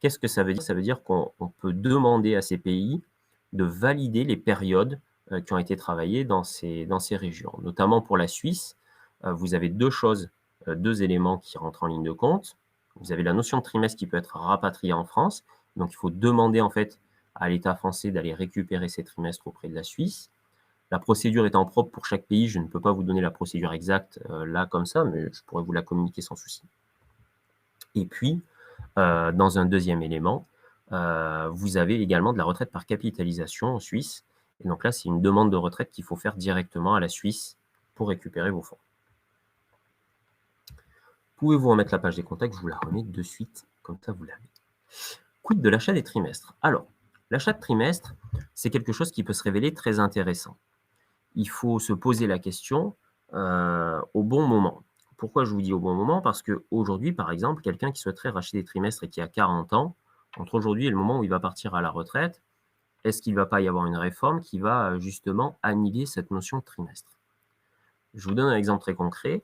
Qu'est-ce que ça veut dire? Ça veut dire qu'on peut demander à ces pays de valider les périodes qui ont été travaillées dans ces régions. Notamment pour la Suisse, vous avez deux éléments qui rentrent en ligne de compte. Vous avez la notion de trimestre qui peut être rapatriée en France. Donc, il faut demander en fait à l'État français d'aller récupérer ces trimestres auprès de la Suisse. La procédure étant propre pour chaque pays, je ne peux pas vous donner la procédure exacte là comme ça, mais je pourrais vous la communiquer sans souci. Et puis, dans un deuxième élément, vous avez également de la retraite par capitalisation en Suisse. Et donc là, c'est une demande de retraite qu'il faut faire directement à la Suisse pour récupérer vos fonds. Pouvez-vous remettre la page des contacts? Je vous la remets de suite, comme ça vous l'avez. Quid de l'achat des trimestres? Alors, l'achat de trimestres, c'est quelque chose qui peut se révéler très intéressant. Il faut se poser la question au bon moment. Pourquoi je vous dis au bon moment? Parce qu'aujourd'hui, par exemple, quelqu'un qui souhaiterait racheter des trimestres et qui a 40 ans, entre aujourd'hui et le moment où il va partir à la retraite, est-ce qu'il ne va pas y avoir une réforme qui va justement annihiler cette notion de trimestre? Je vous donne un exemple très concret.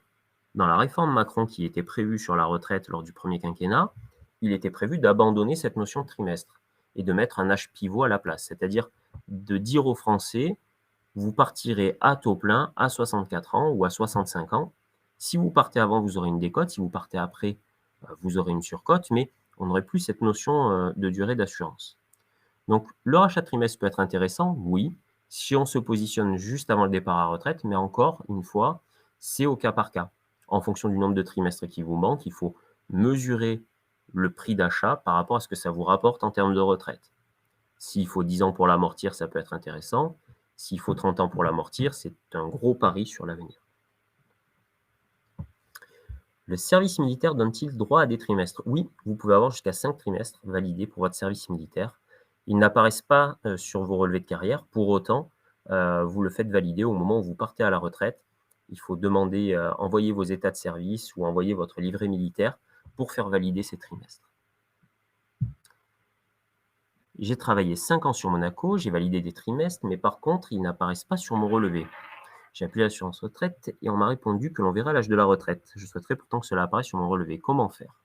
Dans la réforme Macron qui était prévue sur la retraite lors du premier quinquennat, il était prévu d'abandonner cette notion de trimestre et de mettre un âge pivot à la place, c'est-à-dire de dire aux Français, vous partirez à taux plein à 64 ans ou à 65 ans. Si vous partez avant, vous aurez une décote. Si vous partez après, vous aurez une surcote. Mais on n'aurait plus cette notion de durée d'assurance. Donc, le rachat de trimestre peut être intéressant, oui, si on se positionne juste avant le départ à la retraite, mais encore une fois, c'est au cas par cas. En fonction du nombre de trimestres qui vous manque, il faut mesurer le prix d'achat par rapport à ce que ça vous rapporte en termes de retraite. S'il faut 10 ans pour l'amortir, ça peut être intéressant. S'il faut 30 ans pour l'amortir, c'est un gros pari sur l'avenir. Le service militaire donne-t-il droit à des trimestres? Oui, vous pouvez avoir jusqu'à 5 trimestres validés pour votre service militaire. Ils n'apparaissent pas sur vos relevés de carrière. Pour autant, vous le faites valider au moment où vous partez à la retraite. Il faut demander, envoyer vos états de service ou envoyer votre livret militaire pour faire valider ces trimestres. J'ai travaillé 5 ans sur Monaco, j'ai validé des trimestres, mais par contre, ils n'apparaissent pas sur mon relevé. J'ai appelé l'assurance retraite et on m'a répondu que l'on verra l'âge de la retraite. Je souhaiterais pourtant que cela apparaisse sur mon relevé. Comment faire?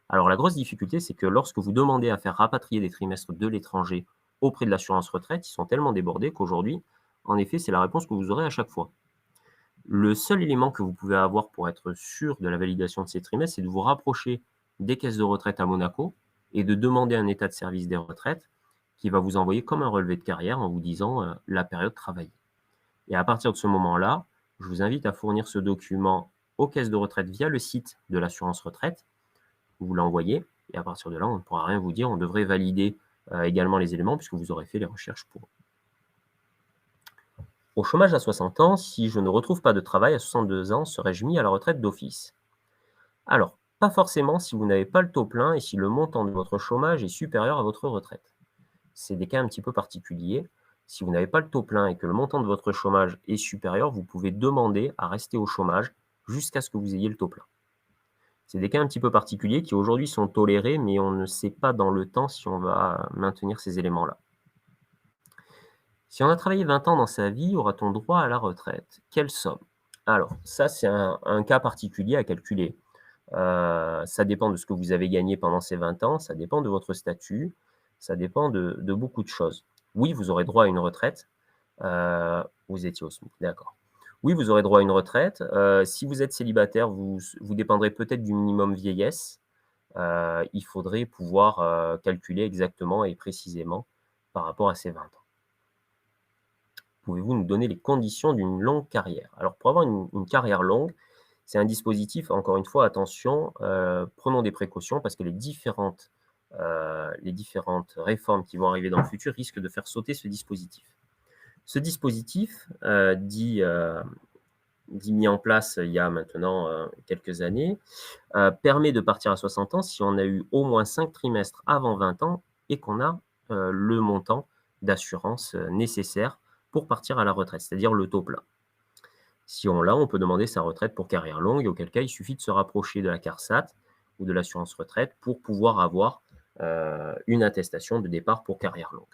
Alors, la grosse difficulté, c'est que lorsque vous demandez à faire rapatrier des trimestres de l'étranger auprès de l'assurance retraite, ils sont tellement débordés qu'aujourd'hui, en effet, c'est la réponse que vous aurez à chaque fois. Le seul élément que vous pouvez avoir pour être sûr de la validation de ces trimestres, c'est de vous rapprocher des caisses de retraite à Monaco et de demander un état de service des retraites qui va vous envoyer comme un relevé de carrière en vous disant la période travaillée. Et à partir de ce moment-là, je vous invite à fournir ce document aux caisses de retraite via le site de l'assurance retraite. Vous l'envoyez et à partir de là, on ne pourra rien vous dire. On devrait valider également les éléments puisque vous aurez fait les recherches pour eux. Au chômage à 60 ans, si je ne retrouve pas de travail à 62 ans, serais-je mis à la retraite d'office? Alors, pas forcément si vous n'avez pas le taux plein et si le montant de votre chômage est supérieur à votre retraite. C'est des cas un petit peu particuliers. Si vous n'avez pas le taux plein et que le montant de votre chômage est supérieur, vous pouvez demander à rester au chômage jusqu'à ce que vous ayez le taux plein. C'est des cas un petit peu particuliers qui aujourd'hui sont tolérés, mais on ne sait pas dans le temps si on va maintenir ces éléments-là. Si on a travaillé 20 ans dans sa vie, aura-t-on droit à la retraite? Quelle somme? Alors, ça, c'est un cas particulier à calculer. Ça dépend de ce que vous avez gagné pendant ces 20 ans, ça dépend de votre statut, ça dépend de beaucoup de choses. Oui, vous aurez droit à une retraite. Vous étiez au SMIC, d'accord. Oui, vous aurez droit à une retraite. Si vous êtes célibataire, vous dépendrez peut-être du minimum vieillesse. Il faudrait pouvoir calculer exactement et précisément par rapport à ces 20 ans. Pouvez-vous nous donner les conditions d'une longue carrière? Alors, pour avoir une carrière longue, c'est un dispositif, encore une fois, attention, prenons des précautions parce que les différentes réformes qui vont arriver dans le futur risquent de faire sauter ce dispositif. Ce dispositif, dit mis en place il y a maintenant quelques années, permet de partir à 60 ans si on a eu au moins 5 trimestres avant 20 ans et qu'on a le montant d'assurance nécessaire pour partir à la retraite, c'est-à-dire le taux plein. Si on l'a, on peut demander sa retraite pour carrière longue, et auquel cas il suffit de se rapprocher de la CARSAT ou de l'assurance retraite pour pouvoir avoir une attestation de départ pour carrière longue.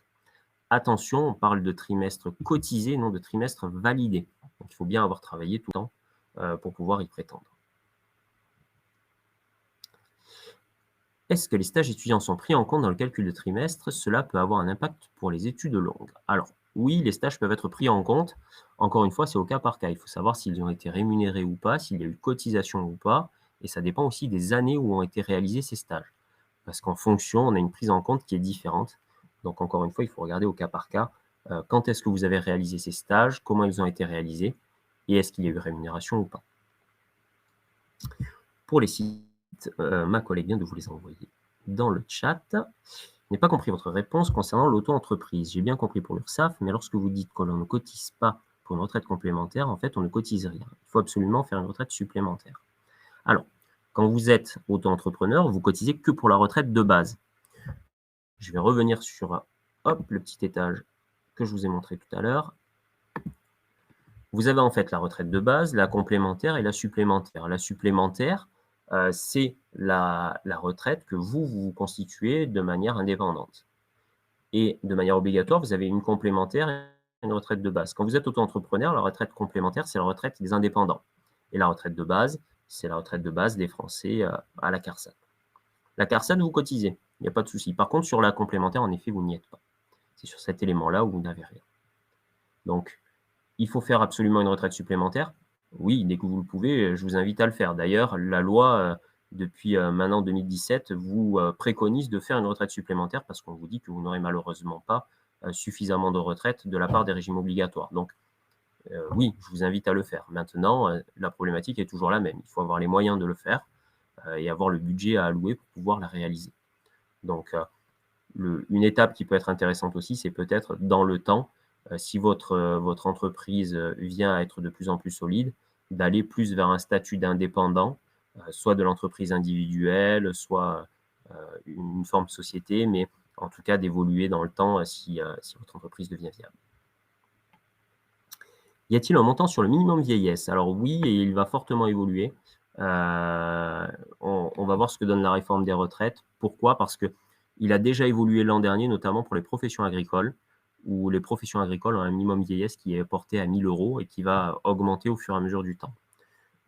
Attention, on parle de trimestres cotisés, non de trimestres validés. Donc il faut bien avoir travaillé tout le temps pour pouvoir y prétendre. Est-ce que les stages étudiants sont pris en compte dans le calcul de trimestre? Cela peut avoir un impact pour les études longues. Alors, oui, les stages peuvent être pris en compte. Encore une fois, c'est au cas par cas. Il faut savoir s'ils ont été rémunérés ou pas, s'il y a eu cotisation ou pas. Et ça dépend aussi des années où ont été réalisés ces stages. Parce qu'en fonction, on a une prise en compte qui est différente. Donc, encore une fois, il faut regarder au cas par cas quand est-ce que vous avez réalisé ces stages, comment ils ont été réalisés et est-ce qu'il y a eu rémunération ou pas. Pour les sites, ma collègue vient de vous les envoyer dans le chat. Je n'ai pas compris votre réponse concernant l'auto-entreprise. J'ai bien compris pour l'URSSAF, mais lorsque vous dites que l'on ne cotise pas pour une retraite complémentaire, en fait, on ne cotise rien. Il faut absolument faire une retraite supplémentaire. Alors, quand vous êtes auto-entrepreneur, vous cotisez que pour la retraite de base. Je vais revenir sur le petit étage que je vous ai montré tout à l'heure. Vous avez en fait la retraite de base, la complémentaire et la supplémentaire. La supplémentaire, c'est la retraite que vous constituez de manière indépendante. Et de manière obligatoire, vous avez une complémentaire et une retraite de base. Quand vous êtes auto-entrepreneur, la retraite complémentaire, c'est la retraite des indépendants. Et la retraite de base, c'est la retraite de base des Français à la CARSAT. La CARSAT, vous cotisez, il n'y a pas de souci. Par contre, sur la complémentaire, en effet, vous n'y êtes pas. C'est sur cet élément-là où vous n'avez rien. Donc, il faut faire absolument une retraite supplémentaire. Oui, dès que vous le pouvez, je vous invite à le faire. D'ailleurs, la loi depuis maintenant 2017, vous préconise de faire une retraite supplémentaire parce qu'on vous dit que vous n'aurez malheureusement pas suffisamment de retraite de la part des régimes obligatoires. Donc, oui, je vous invite à le faire. Maintenant, la problématique est toujours la même. Il faut avoir les moyens de le faire et avoir le budget à allouer pour pouvoir la réaliser. Donc, une étape qui peut être intéressante aussi, c'est peut-être dans le temps, si votre entreprise vient à être de plus en plus solide, d'aller plus vers un statut d'indépendant, soit de l'entreprise individuelle, soit une forme de société, mais en tout cas d'évoluer dans le temps si votre entreprise devient viable. Y a-t-il un montant sur le minimum vieillesse? Alors oui, et il va fortement évoluer. On va voir ce que donne la réforme des retraites. Pourquoi? Parce qu'il a déjà évolué l'an dernier, notamment pour les professions agricoles, où les professions agricoles ont un minimum vieillesse qui est porté à 1 000 € et qui va augmenter au fur et à mesure du temps.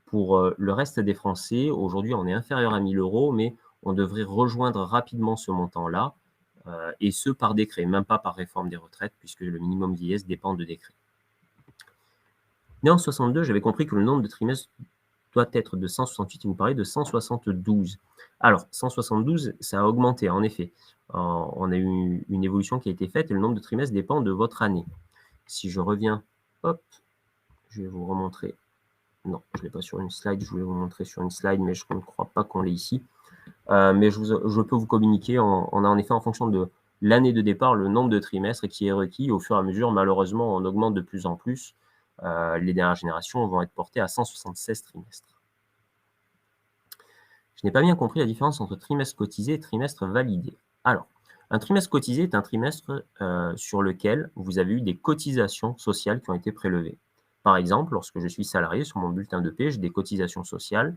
Pour le reste des Français, aujourd'hui, on est inférieur à 1 000 €, mais on devrait rejoindre rapidement ce montant-là, et ce par décret, même pas par réforme des retraites, puisque le minimum vieillesse dépend de décret. Né en 62, j'avais compris que le nombre de trimestres doit être de 168, et vous parlez de 172. Alors, 172, ça a augmenté, en effet. On a eu une évolution qui a été faite et le nombre de trimestres dépend de votre année. Si je reviens, hop, je vais vous remontrer. Non, je ne l'ai pas sur une slide, je voulais vous montrer sur une slide, mais je ne crois pas qu'on l'ait ici. Mais je peux vous communiquer, on a en effet en fonction de l'année de départ, le nombre de trimestres qui est requis. Au fur et à mesure, malheureusement, on augmente de plus en plus. Les dernières générations vont être portées à 176 trimestres. Je n'ai pas bien compris la différence entre trimestre cotisé et trimestre validé. Alors, un trimestre cotisé est un trimestre sur lequel vous avez eu des cotisations sociales qui ont été prélevées. Par exemple, lorsque je suis salarié, sur mon bulletin de paie, j'ai des cotisations sociales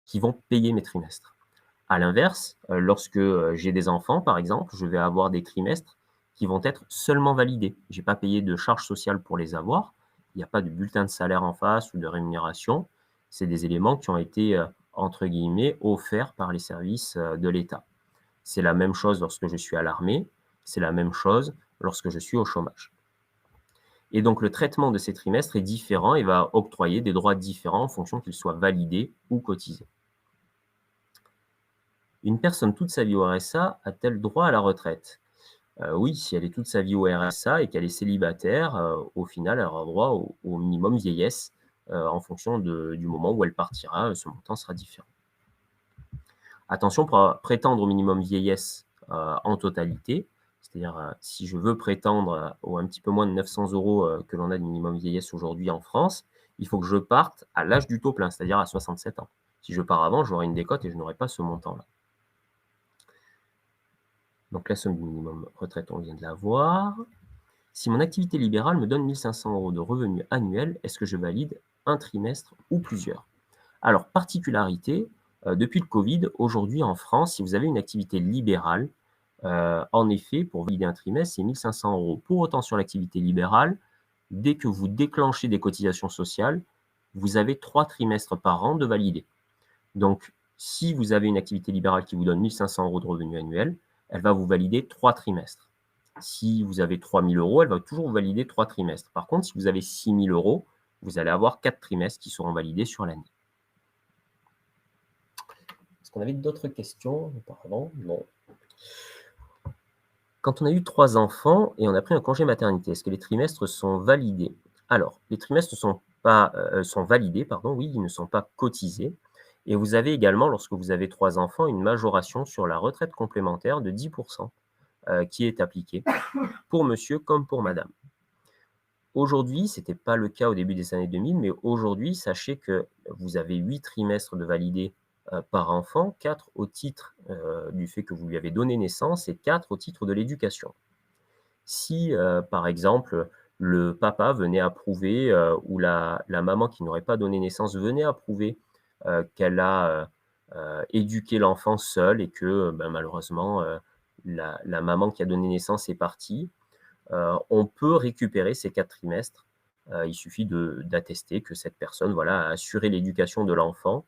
qui vont payer mes trimestres. À l'inverse, lorsque j'ai des enfants, par exemple, je vais avoir des trimestres qui vont être seulement validés. Je n'ai pas payé de charges sociales pour les avoir. Il n'y a pas de bulletin de salaire en face ou de rémunération. C'est des éléments qui ont été, entre guillemets, offerts par les services de l'État. C'est la même chose lorsque je suis à l'armée. C'est la même chose lorsque je suis au chômage. Et donc, le traitement de ces trimestres est différent et va octroyer des droits différents en fonction qu'ils soient validés ou cotisés. Une personne toute sa vie au RSA a-t-elle droit à la retraite? Oui, si elle est toute sa vie au RSA et qu'elle est célibataire, au final, elle aura droit au minimum vieillesse. En fonction du moment où elle partira, ce montant sera différent. Attention, pour prétendre au minimum vieillesse en totalité, c'est-à-dire si je veux prétendre au un petit peu moins de 900 € que l'on a de minimum vieillesse aujourd'hui en France, il faut que je parte à l'âge du taux plein, c'est-à-dire à 67 ans. Si je pars avant, j'aurai une décote et je n'aurai pas ce montant-là. Donc la somme du minimum retraite, on vient de la voir. Si mon activité libérale me donne 1 500 € de revenus annuels, est-ce que je valide un trimestre ou plusieurs? Alors, particularité, depuis le Covid, aujourd'hui en France, si vous avez une activité libérale, en effet, pour valider un trimestre, c'est 1 500 €. Pour autant, sur l'activité libérale, dès que vous déclenchez des cotisations sociales, vous avez 3 trimestres par an de valider. Donc, si vous avez une activité libérale qui vous donne 1 500 € de revenus annuels, elle va vous valider 3 trimestres. Si vous avez 3 000 €, elle va toujours vous valider 3 trimestres. Par contre, si vous avez 6 000 €, vous allez avoir 4 trimestres qui seront validés sur l'année. Est-ce qu'on avait d'autres questions auparavant? Non. Quand on a eu 3 enfants et on a pris un congé maternité, est-ce que les trimestres sont validés? Alors, les trimestres sont validés, oui, ils ne sont pas cotisés. Et vous avez également, lorsque vous avez 3 enfants, une majoration sur la retraite complémentaire de 10 % qui est appliquée pour monsieur comme pour madame. Aujourd'hui, ce n'était pas le cas au début des années 2000, mais aujourd'hui, sachez que vous avez 8 trimestres de validés par enfant, 4 au titre du fait que vous lui avez donné naissance et 4 au titre de l'éducation. Si, par exemple, le papa venait approuver ou la maman qui n'aurait pas donné naissance venait approuver qu'elle a éduqué l'enfant seule et que malheureusement, la maman qui a donné naissance est partie, on peut récupérer ces 4 trimestres. Il suffit d'attester que cette personne a assuré l'éducation de l'enfant.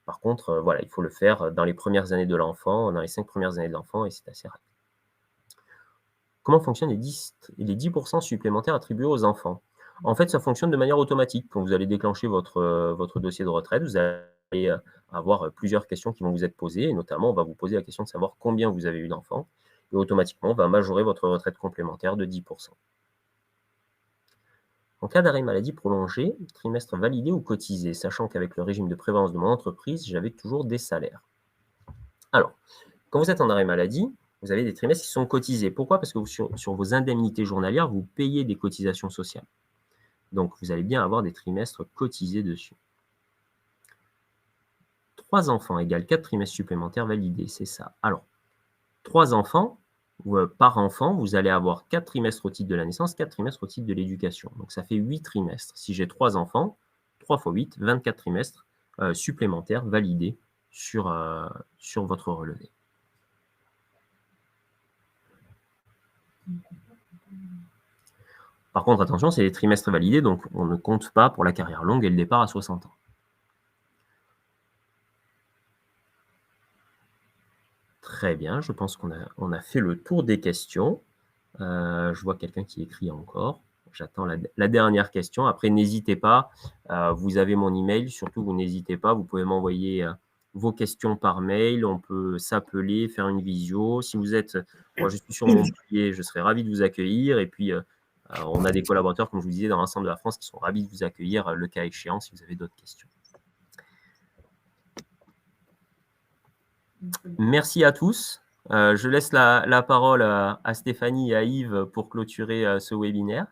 Par contre, il faut le faire dans les premières années de l'enfant, dans les 5 premières années de l'enfant, et c'est assez rapide. Comment fonctionnent les 10% supplémentaires attribués aux enfants? En fait, ça fonctionne de manière automatique. Quand vous allez déclencher votre dossier de retraite, vous allez allez avoir plusieurs questions qui vont vous être posées, et notamment, on va vous poser la question de savoir combien vous avez eu d'enfants, et automatiquement, on va majorer votre retraite complémentaire de 10%. En cas d'arrêt maladie prolongé, trimestre validé ou cotisé, sachant qu'avec le régime de prévoyance de mon entreprise, j'avais toujours des salaires. Alors, quand vous êtes en arrêt maladie, vous avez des trimestres qui sont cotisés. Pourquoi? Parce que sur vos indemnités journalières, vous payez des cotisations sociales. Donc, vous allez bien avoir des trimestres cotisés dessus. 3 enfants égale 4 trimestres supplémentaires validés, c'est ça. Alors, 3 enfants, par enfant, vous allez avoir 4 trimestres au titre de la naissance, 4 trimestres au titre de l'éducation. Donc, ça fait 8 trimestres. Si j'ai 3 enfants, 3 fois 8, 24 trimestres supplémentaires validés sur votre relevé. Par contre, attention, c'est les trimestres validés, donc on ne compte pas pour la carrière longue et le départ à 60 ans. Très bien, je pense qu'on a fait le tour des questions. Je vois quelqu'un qui écrit encore. J'attends la dernière question. Après, n'hésitez pas, vous avez mon email, surtout vous n'hésitez pas, vous pouvez m'envoyer vos questions par mail, on peut s'appeler, faire une visio. Si vous êtes, moi je suis sur Montpellier, je serais ravi de vous accueillir. Et puis, on a des collaborateurs, comme je vous disais, dans l'ensemble de la France qui sont ravis de vous accueillir, le cas échéant, si vous avez d'autres questions. Merci à tous. Je laisse la parole à Stéphanie et à Yves pour clôturer ce webinaire.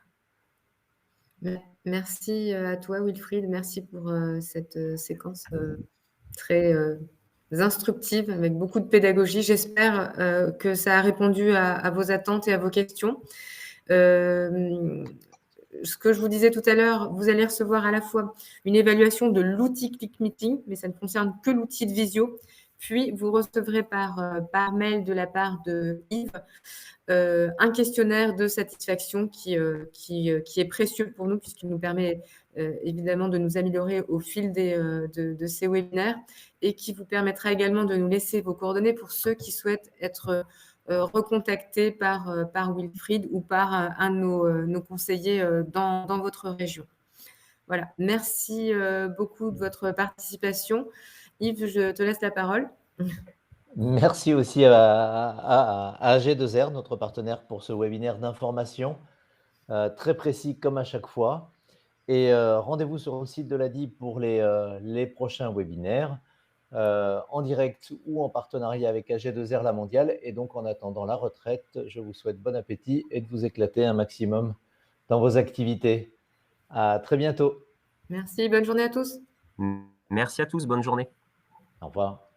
Merci à toi, Wilfried. Merci pour cette séquence très instructive, avec beaucoup de pédagogie. J'espère que ça a répondu à vos attentes et à vos questions. Ce que je vous disais tout à l'heure, vous allez recevoir à la fois une évaluation de l'outil Click Meeting, mais ça ne concerne que l'outil de visio. Puis, vous recevrez par mail de la part de Yves un questionnaire de satisfaction qui est précieux pour nous, puisqu'il nous permet évidemment de nous améliorer au fil de ces webinaires, et qui vous permettra également de nous laisser vos coordonnées pour ceux qui souhaitent être recontactés par Wilfried ou par un de nos conseillers dans votre région. Voilà, merci beaucoup de votre participation. Yves, je te laisse la parole. Merci aussi à AG2R, notre partenaire, pour ce webinaire d'information très précis comme à chaque fois. Et rendez-vous sur le site de l'ADI pour les prochains webinaires en direct ou en partenariat avec AG2R La Mondiale. Et donc, en attendant la retraite, je vous souhaite bon appétit et de vous éclater un maximum dans vos activités. À très bientôt. Merci, bonne journée à tous. Merci à tous, bonne journée. Au revoir.